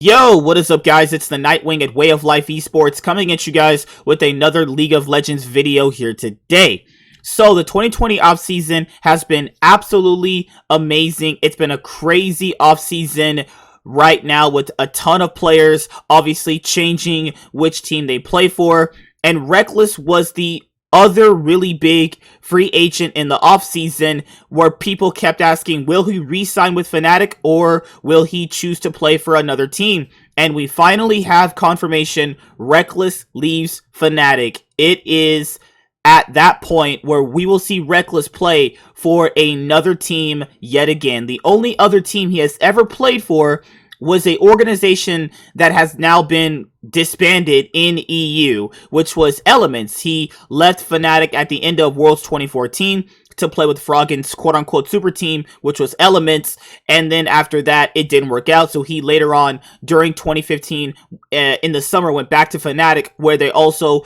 Yo, what is up guys? It's the Nightwing at Way of Life Esports coming at you guys with another League of Legends video here today. So the 2020 offseason has been absolutely amazing. It's been a crazy offseason right now with a ton of players obviously changing which team they play for. And Rekkles was the other really big free agent in the offseason where people kept asking, will he re-sign with Fnatic or will he choose to play for another team? And we finally have confirmation Rekkles leaves Fnatic. It is at that point where we will see Rekkles play for another team yet again. The only other team he has ever played for was a organization that has now been disbanded in EU, which was Elements. He left Fnatic at the end of Worlds 2014 to play with Froggen's quote-unquote super team, which was Elements, and then after that, it didn't work out, so he later on, during 2015, in the summer, went back to Fnatic, where they also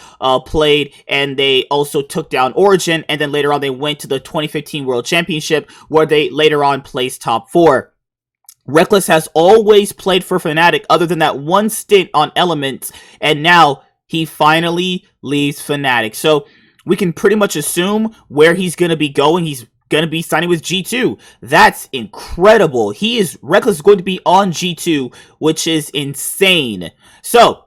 played, and they also took down Origin, and then later on, they went to the 2015 World Championship, where they later on placed top 4. Rekkles has always played for Fnatic other than that one stint on Elements, and now he finally leaves Fnatic. So we can pretty much assume where he's going to be going. He's going to be signing with G2. That's incredible. Rekkles is going to be on G2, which is insane. So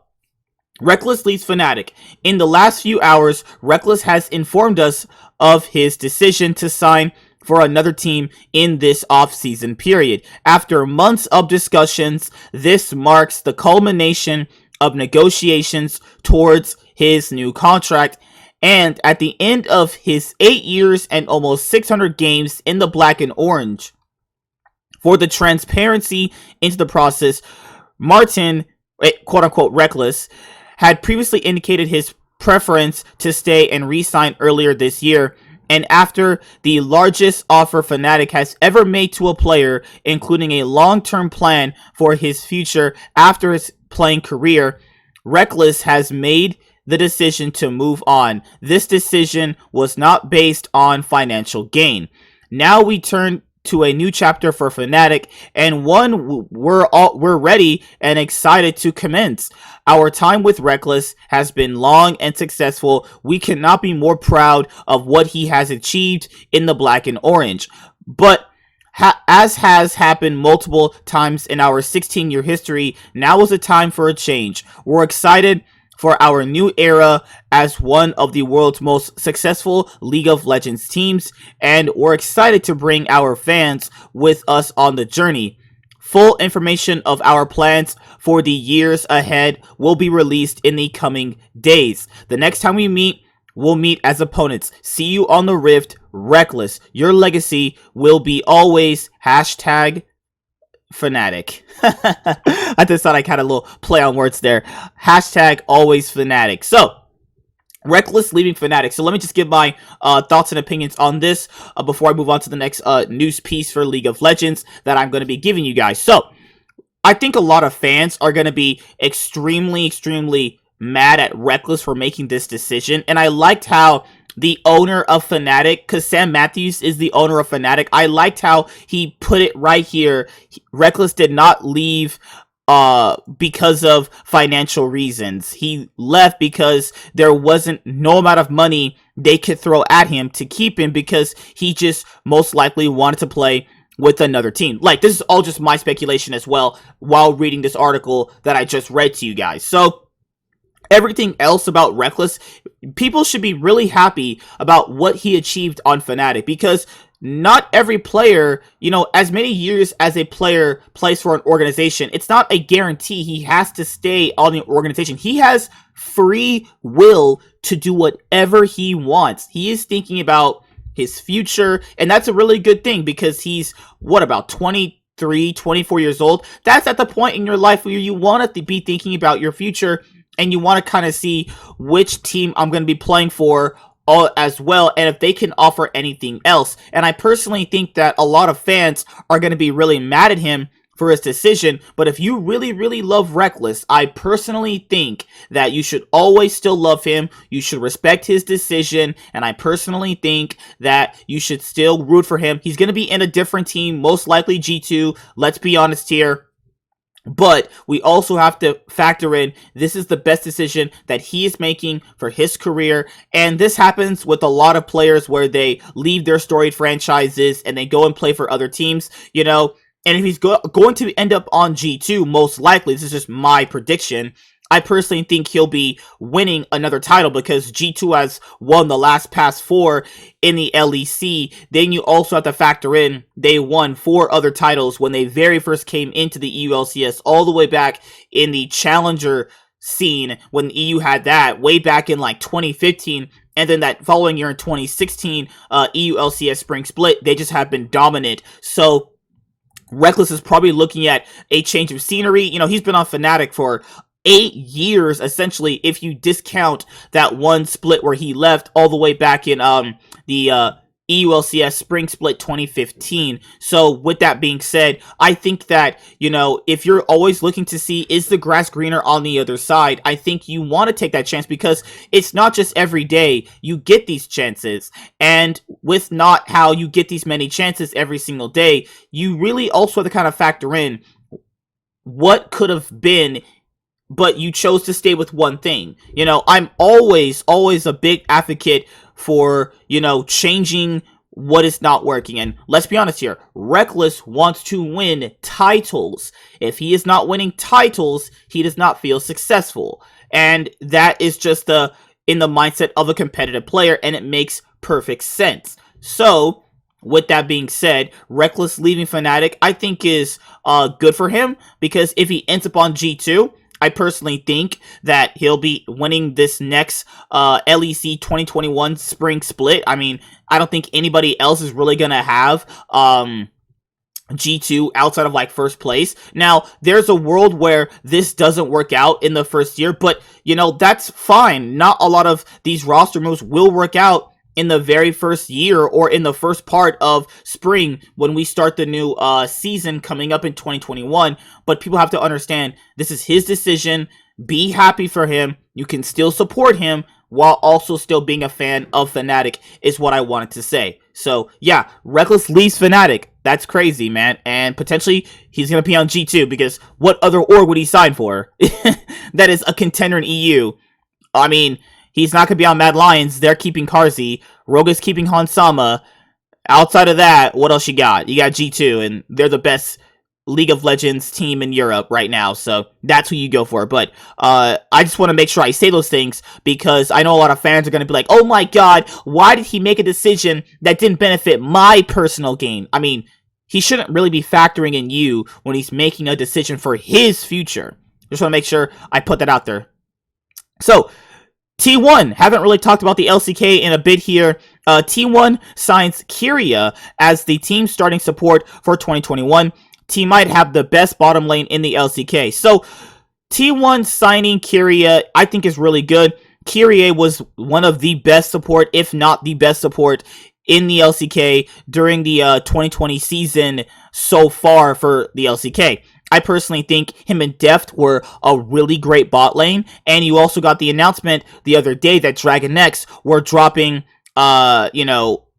Rekkles leaves Fnatic. In the last few hours, Rekkles has informed us of his decision to sign for another team in this offseason period. After months of discussions, this marks the culmination of negotiations towards his new contract. And at the end of his 8 years and almost 600 games in the black and orange, for the transparency into the process, Martin, quote-unquote Rekkles, had previously indicated his preference to stay and re-sign earlier this year. And after the largest offer Fnatic has ever made to a player, including a long-term plan for his future after his playing career, Rekkles has made the decision to move on. This decision was not based on financial gain. Now we turn to a new chapter for Fnatic, and one we're ready and excited to commence. Our time with Rekkles has been long and successful. We cannot be more proud of what he has achieved in the black and orange. But as has happened multiple times in our 16-year history, now is a time for a change. We're excited for our new era as one of the world's most successful League of Legends teams, and we're excited to bring our fans with us on the journey. Full information of our plans for the years ahead will be released in the coming days. The next time we meet, we'll meet as opponents. See you on the Rift, Rekkles. Your legacy will be always #Fnatic. I just thought I had a little play on words there. #always Fnatic. So, Rekkles leaving Fnatic. So let me just give my thoughts and opinions on this before I move on to the next news piece for League of Legends that I'm going to be giving you guys. So, I think a lot of fans are going to be extremely mad at Rekkles for making this decision. And I liked how the owner of Fnatic, because Sam Matthews is the owner of Fnatic, I liked how he put it right here. Rekkles did not leave because of financial reasons. He left because there wasn't no amount of money they could throw at him to keep him, because he just most likely wanted to play with another team. Like, this is all just my speculation as well while reading this article that I just read to you guys. So everything else about Rekkles, people should be really happy about what he achieved on Fnatic, because not every player, as many years as a player plays for an organization, it's not a guarantee he has to stay on the organization. He has free will to do whatever he wants. He is thinking about his future, and that's a really good thing, because he's, about 23, 24 years old? That's at the point in your life where you want to be thinking about your future, and you want to kind of see which team I'm going to be playing for as well, and if they can offer anything else. And I personally think that a lot of fans are going to be really mad at him for his decision, but if you really love Rekkles, I personally think that you should always still love him. You should respect his decision, and I personally think that you should still root for him. He's going to be in a different team, most likely G2. Let's be honest here. But we also have to factor in this is the best decision that he is making for his career. And this happens with a lot of players where they leave their storied franchises and they go and play for other teams, you know. And if he's going to end up on G2, most likely, this is just my prediction, I personally think he'll be winning another title because G2 has won the last past 4 in the LEC. Then you also have to factor in they won 4 other titles when they very first came into the EU LCS, all the way back in the Challenger scene when the EU had that way back in like 2015. And then that following year in 2016, EU LCS Spring Split, they just have been dominant. So Rekkles is probably looking at a change of scenery. You know, he's been on Fnatic for 8 years, essentially, if you discount that one split where he left all the way back in the EULCS Spring Split 2015. So with that being said, I think that, you know, if you're always looking to see is the grass greener on the other side, I think you want to take that chance because it's not just every day you get these chances. And with not how you get these many chances every single day, you really also have to kind of factor in what could have been, but you chose to stay with one thing. You know, I'm always a big advocate for, you know, changing what is not working. And let's be honest here, Rekkles wants to win titles. If he is not winning titles, he does not feel successful. And that is just in the mindset of a competitive player, and it makes perfect sense. So, with that being said, Rekkles leaving Fnatic, I think is good for him, because if he ends up on G2, I personally think that he'll be winning this next LEC 2021 Spring Split. I mean, I don't think anybody else is really going to have G2 outside of like first place. Now, there's a world where this doesn't work out in the first year, but, you know, that's fine. Not a lot of these roster moves will work out in the very first year or in the first part of spring when we start the new season coming up in 2021. But people have to understand this is his decision. Be happy for him. You can still support him while also still being a fan of Fnatic is what I wanted to say. So yeah, Rekkles leaves Fnatic. That's crazy, man. And potentially he's going to be on G2 because what other org would he sign for? That is a contender in EU. I mean, he's not going to be on Mad Lions. They're keeping Carzzy. Rogue's keeping Hansama. Outside of that, what else you got? You got G2, and they're the best League of Legends team in Europe right now. So that's who you go for. But I just want to make sure I say those things because I know a lot of fans are going to be like, oh my god, why did he make a decision that didn't benefit my personal gain? I mean, he shouldn't really be factoring in you when he's making a decision for his future. Just want to make sure I put that out there. So, T1, haven't really talked about the LCK in a bit here. T1 signs Keria as the team starting support for 2021. T might have the best bottom lane in the LCK. So, T1 signing Keria, I think is really good. Keria was one of the best support, if not the best support, in the LCK during the 2020 season so far for the LCK. I personally think him and Deft were a really great bot lane, and you also got the announcement the other day that Dragon X were dropping, Keria,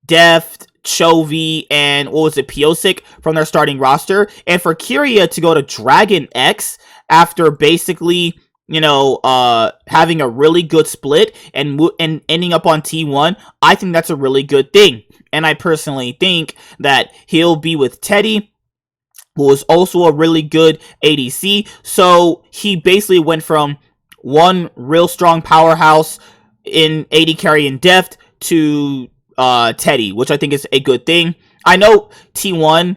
Deft, Chovy, and what was it, Piosik from their starting roster, and for Keria to go to Dragon X after basically, having a really good split and ending up on T1, I think that's a really good thing, and I personally think that he'll be with Teddy, who was also a really good ADC. So he basically went from one real strong powerhouse in AD carry and Deft to Teddy, which I think is a good thing. I know T1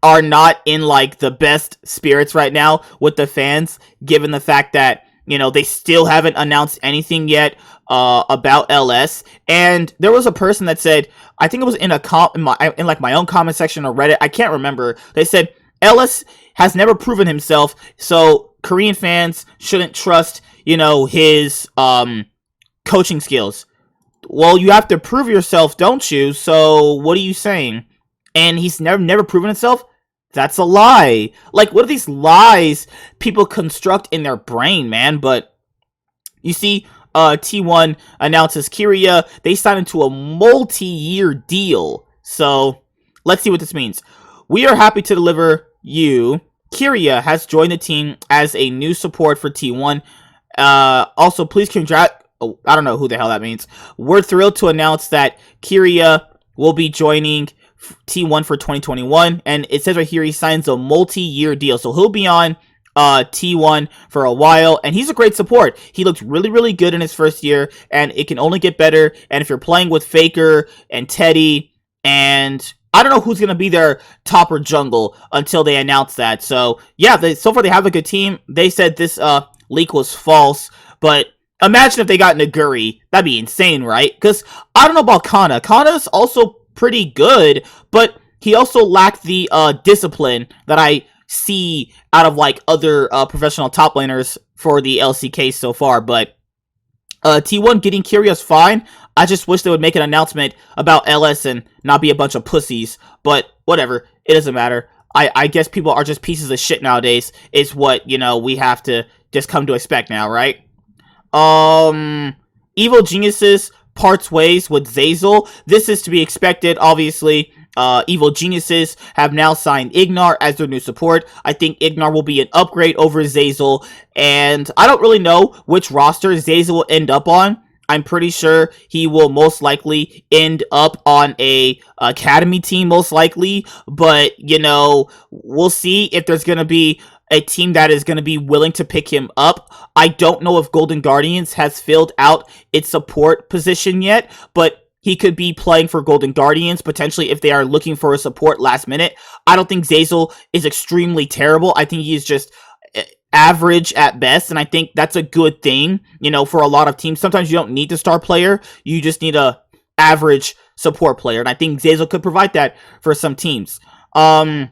are not in like the best spirits right now with the fans, given the fact that they still haven't announced anything yet about LS. And there was a person that said, I think it was in my own comment section on Reddit, I can't remember. They said LS has never proven himself, so Korean fans shouldn't trust, his coaching skills. Well, you have to prove yourself, don't you? So what are you saying? And he's never proven himself? That's a lie. Like, what are these lies people construct in their brain, man? But you see, T1 announces Keria. They signed into a multi-year deal. So let's see what this means. We are happy to deliver you, Keria has joined the team as a new support for T1. Also, please oh, I don't know who the hell that means. We're thrilled to announce that Keria will be joining T1 for 2021, and it says right here he signs a multi-year deal, so he'll be on T1 for a while, and he's a great support. He looked really, really good in his first year, and it can only get better. And if you're playing with Faker and Teddy, and I don't know who's going to be their top or jungle until they announce that. So, yeah, so far they have a good team. They said this leak was false, but imagine if they got Naguri. That'd be insane, right? Because I don't know about Kana. Kana's also pretty good, but he also lacked the discipline that I see out of like other professional top laners for the LCK so far. But T1 getting Keria's fine. I just wish they would make an announcement about LS and not be a bunch of pussies. But whatever, it doesn't matter. I guess people are just pieces of shit nowadays. Is what, you know, we have to just come to expect now, right? Evil Geniuses parts ways with Zeyzal. This is to be expected, obviously. Evil Geniuses have now signed Ignar as their new support. I think Ignar will be an upgrade over Zeyzal, and I don't really know which roster Zeyzal will end up on. I'm pretty sure he will most likely end up on a academy team, most likely, but, you know, we'll see if there's going to be a team that is going to be willing to pick him up. I don't know if Golden Guardians has filled out its support position yet, but he could be playing for Golden Guardians, potentially, if they are looking for a support last minute. I don't think Zeyzal is extremely terrible. I think he is just average at best, and I think that's a good thing, you know, for a lot of teams. Sometimes you don't need the star player, you just need a average support player, and I think Zeyzal could provide that for some teams. Then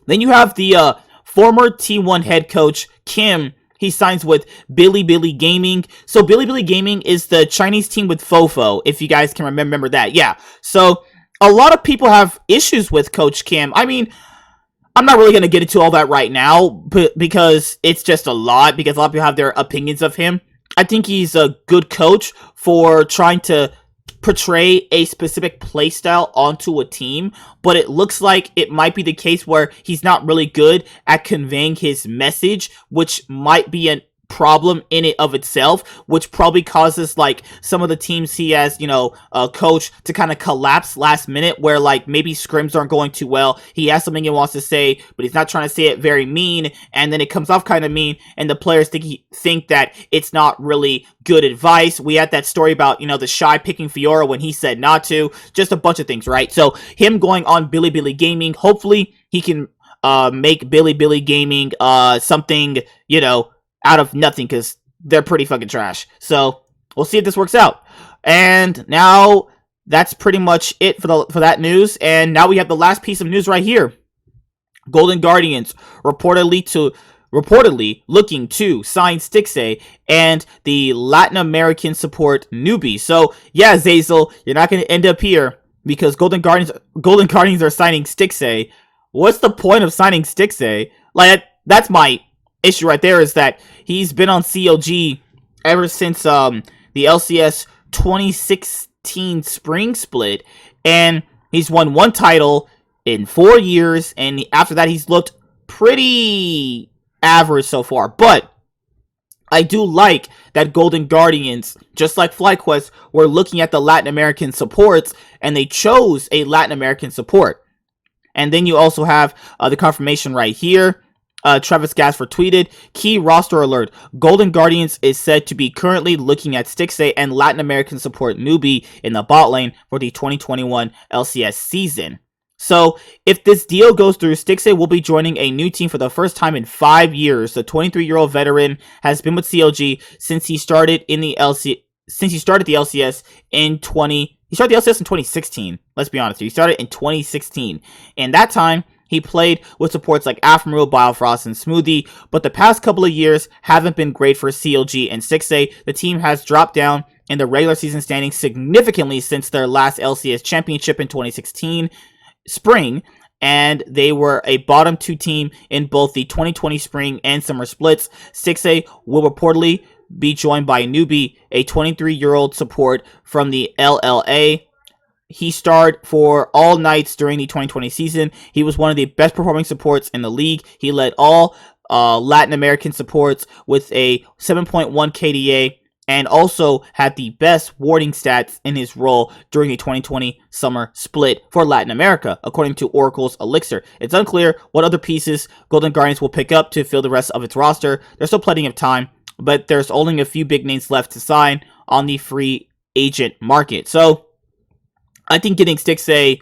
you have the former T1 head coach, Kim. He signs with Bilibili Gaming. So Bilibili Gaming is the Chinese team with Fofo, if you guys can remember that. Yeah, so a lot of people have issues with Coach Kim. I mean, I'm not really going to get into all that right now, but because it's just a lot, because a lot of people have their opinions of him. I think he's a good coach for trying to portray a specific playstyle onto a team, but it looks like it might be the case where he's not really good at conveying his message, which might be a problem in it of itself, which probably causes like some of the teams he has, you know, coach to kind of collapse last minute, where like maybe scrims aren't going too well, he has something he wants to say, but he's not trying to say it very mean, and then it comes off kind of mean, and the players think that it's not really good advice. We had that story about, you know, the Shy picking Fiora when he said not to, just a bunch of things, right? So him going on Bilibili Gaming, hopefully he can make Bilibili Gaming something, you know, out of nothing, because they're pretty fucking trash. So we'll see if this works out. And now that's pretty much it for that news. And now we have the last piece of news right here. Golden Guardians reportedly looking to sign Stixxay and the Latin American support newbie. So yeah, Zeyzal, you're not going to end up here because Golden Guardians are signing Stixxay. What's the point of signing Stixxay? Like, that's my issue right there, is that he's been on CLG ever since the LCS 2016 spring split, and he's won one title in 4 years, and after that he's looked pretty average so far. But I do like that Golden Guardians, just like FlyQuest, were looking at the Latin American supports, and they chose a Latin American support. And then you also have the confirmation right here. Travis Gasford tweeted, key roster alert, Golden Guardians is said to be currently looking at Stixxay and Latin American support newbie in the bot lane for the 2021 LCS season. So, if this deal goes through, Stixxay will be joining a new team for the first time in 5 years. The 23-year-old veteran has been with CLG since he started the LCS in 2016. Let's be honest here. He started in 2016. And that time, he played with supports like Afro, Biofrost, and Smoothie, but the past couple of years haven't been great for CLG and Stixxay. The team has dropped down in the regular season standings significantly since their last LCS championship in 2016 spring, and they were a bottom 2 team in both the 2020 spring and summer splits. Stixxay will reportedly be joined by Newbie, a 23-year-old support from the LLA. he starred for all nights during the 2020 season. He was one of the best performing supports in the league. He led all Latin American supports with a 7.1 KDA and also had the best warding stats in his role during the 2020 summer split for Latin America, according to Oracle's Elixir. It's unclear what other pieces Golden Guardians will pick up to fill the rest of its roster. There's still plenty of time, but there's only a few big names left to sign on the free agent market. So I think getting Stixxay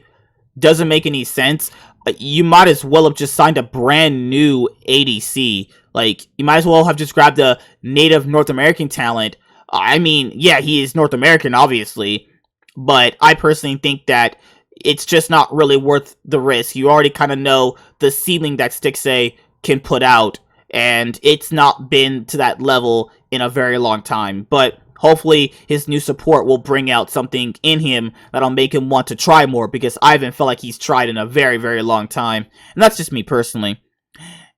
doesn't make any sense. You might as well have just signed a brand new ADC. Like, you might as well have just grabbed a native North American talent. I mean, yeah, he is North American, obviously, but I personally think that it's just not really worth the risk. You already kind of know the ceiling that Stixxay can put out, and it's not been to that level in a very long time. But hopefully his new support will bring out something in him that'll make him want to try more, because I haven't felt like he's tried in a very, very long time. And that's just me personally.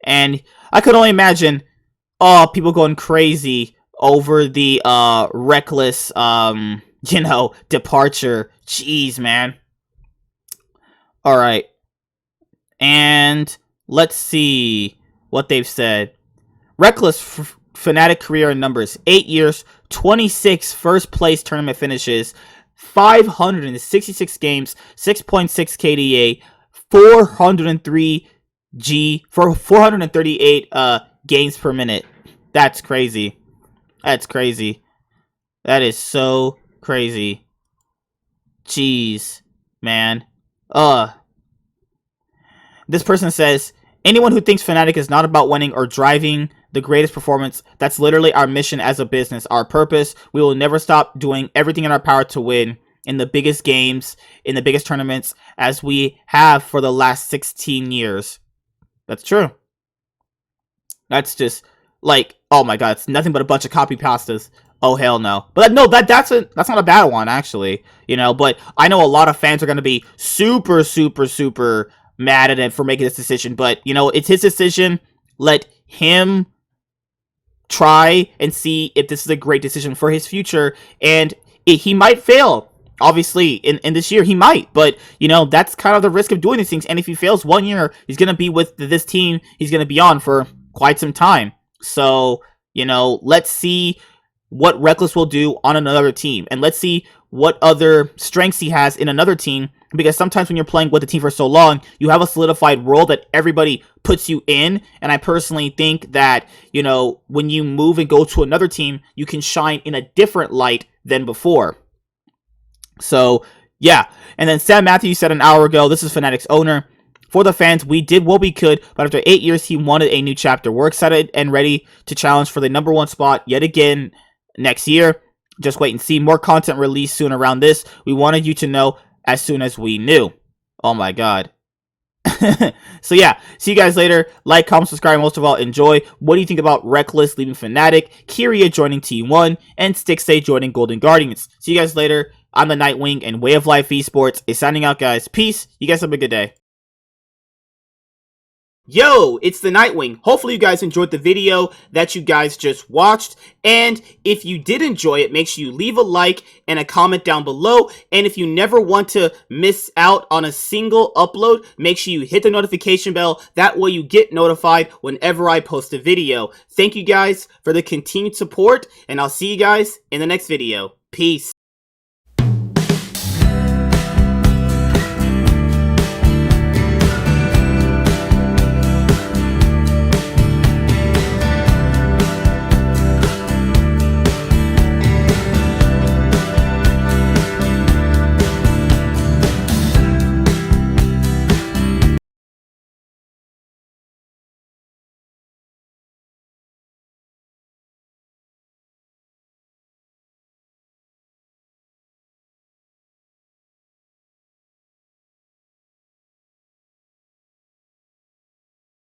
And I could only imagine, people going crazy over the Rekkles, departure. Jeez, man. Alright. And let's see what they've said. Rekkles Fnatic career numbers: 8 years, 26 first place tournament finishes, 566 games, 6.6 KDA, 403 for 438 games per minute. That's crazy. That's crazy. That is so crazy. Jeez, man. This person says, anyone who thinks Fnatic is not about winning or driving the greatest performance, that's literally our mission as a business, our purpose. We will never stop doing everything in our power to win in the biggest games, in the biggest tournaments, as we have for the last 16 years. That's true. That's just, like, oh my god, it's nothing but a bunch of copy pastas. Oh, hell no. But no, that's not a bad one, actually. But I know a lot of fans are going to be super, super, super mad at him for making this decision. But, it's his decision. Let him try and see if this is a great decision for his future. And he might fail. Obviously, in this year, he might. But, that's kind of the risk of doing these things. And if he fails 1 year, he's going to be with this team he's going to be on for quite some time. So, let's see what Rekkles will do on another team. And let's see what other strengths he has in another team. Because sometimes when you're playing with the team for so long, you have a solidified role that everybody puts you in. And I personally think that, when you move and go to another team, you can shine in a different light than before. So, yeah. And then Sam Matthews said an hour ago, this is Fnatic's owner: for the fans, we did what we could, but after 8 years, he wanted a new chapter. We're excited and ready to challenge for the #1 spot yet again next year. Just wait and see. More content released soon around this. We wanted you to know as soon as we knew. Oh my god. So yeah, see you guys later. Like, comment, subscribe, and most of all, enjoy. What do you think about Rekkles leaving Fnatic, Keria joining T1, and Stixxay joining Golden Guardians? See you guys later. I'm the Nightwing, and Way of Life Esports is signing out, guys. Peace. You guys have a good day. Yo, it's the Nightwing. Hopefully you guys enjoyed the video that you guys just watched. And if you did enjoy it, make sure you leave a like and a comment down below. And if you never want to miss out on a single upload, make sure you hit the notification bell. That way you get notified whenever I post a video. Thank you guys for the continued support, and I'll see you guys in the next video. Peace.